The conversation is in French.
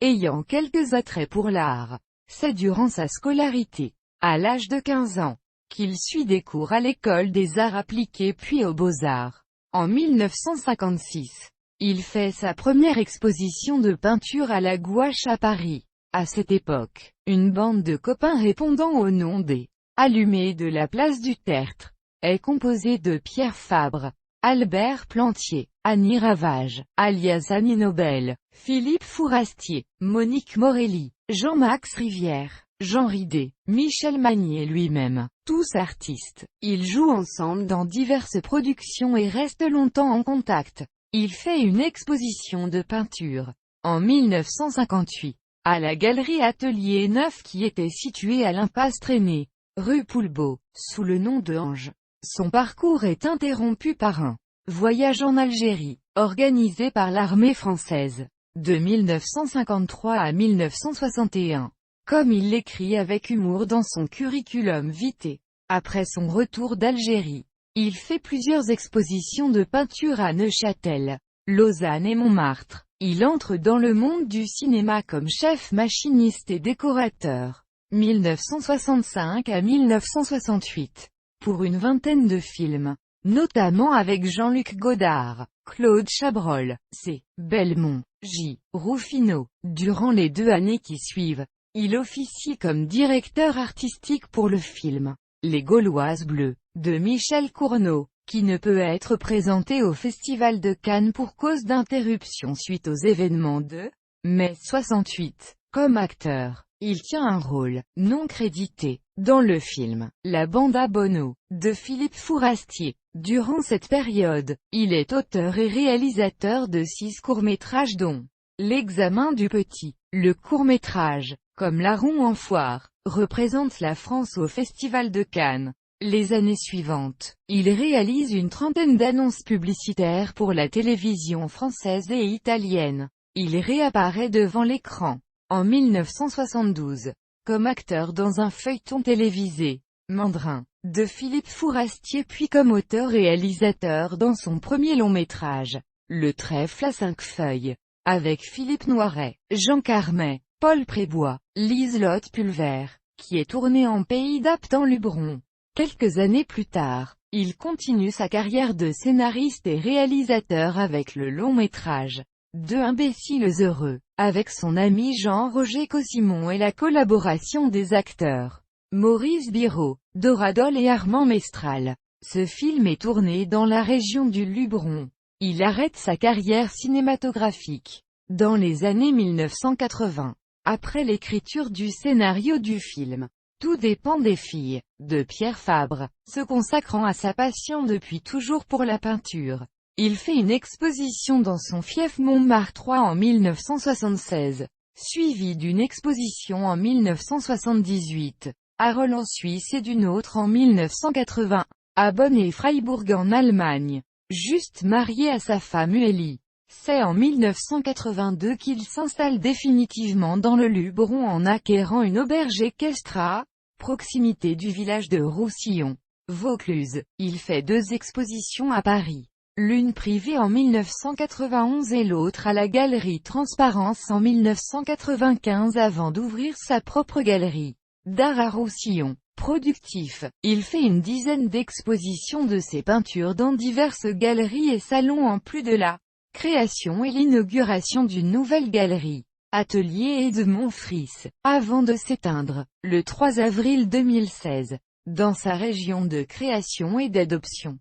ayant quelques attraits pour l'art. C'est durant sa scolarité, à l'âge de 15 ans, qu'il suit des cours à l'école des arts appliqués puis aux beaux-arts. En 1956, il fait sa première exposition de peinture à la gouache à Paris. À cette époque, une bande de copains répondant au nom des Allumés de la place du Tertre est composée de Pierre Fabre, Albert Plantier, Annie Ravage, alias Annie Nobel, Philippe Fourastier, Monique Morelli, Jean-Max Rivière, Jean Ridé, Michel Magnier lui-même, tous artistes. Ils jouent ensemble dans diverses productions et restent longtemps en contact. Il fait une exposition de peinture, en 1958, à la galerie Atelier 9 qui était située à l'impasse Traînée, rue Poulbeau, sous le nom de Ange. Son parcours est interrompu par un voyage en Algérie, organisé par l'armée française, de 1953 à 1961. Comme il l'écrit avec humour dans son curriculum vitae. Après son retour d'Algérie, il fait plusieurs expositions de peinture à Neuchâtel, Lausanne et Montmartre. Il entre dans le monde du cinéma comme chef machiniste et décorateur, 1965 à 1968, pour une vingtaine de films, notamment avec Jean-Luc Godard, Claude Chabrol, C. Belmont, J. Ruffino. Durant les 2 années qui suivent, il officie comme directeur artistique pour le film Les Gauloises bleues, de Michel Cournot, qui ne peut être présenté au Festival de Cannes pour cause d'interruption suite aux événements de mai 68. Comme acteur, il tient un rôle, non crédité, dans le film La Bande à Bono, de Philippe Fourastier. Durant cette période, il est auteur et réalisateur de 6 courts-métrages dont L'examen du petit. Le court-métrage, comme Larron en foire, représente la France au Festival de Cannes. Les années suivantes, il réalise une trentaine d'annonces publicitaires pour la télévision française et italienne. Il réapparaît devant l'écran, en 1972, comme acteur dans un feuilleton télévisé, Mandrin, de Philippe Fourastier puis comme auteur-réalisateur dans son premier long-métrage, Le Trèfle à 5 feuilles, avec Philippe Noiret, Jean Carmet, Paul Prébois, Liselotte Pulvert, qui est tourné en Pays d'Apt en Luberon. Quelques années plus tard, il continue sa carrière de scénariste et réalisateur avec le long-métrage Deux imbéciles heureux, avec son ami Jean-Roger Cosimon et la collaboration des acteurs Maurice Biraud, Dora Dole et Armand Mestral. Ce film est tourné dans la région du Luberon. Il arrête sa carrière cinématographique dans les années 1980, après l'écriture du scénario du film. Tout dépend des filles, de Pierre Fabre, se consacrant à sa passion depuis toujours pour la peinture. Il fait une exposition dans son fief Montmartre 3 en 1976, suivie d'une exposition en 1978, à Rolle en Suisse et d'une autre en 1980, à Bonn et Freiburg en Allemagne. Juste marié à sa femme Ueli. C'est en 1982 qu'il s'installe définitivement dans le Luberon en acquérant une auberge équestre à proximité du village de Roussillon, Vaucluse. Il fait 2 expositions à Paris, l'une privée en 1991 et l'autre à la galerie Transparence en 1995 avant d'ouvrir sa propre galerie d'art à Roussillon. Productif, il fait une dizaine d'expositions de ses peintures dans diverses galeries et salons en plus de la création et l'inauguration d'une nouvelle galerie, Atelier Edmond Fris, avant de s'éteindre, le 3 avril 2016, dans sa région de création et d'adoption.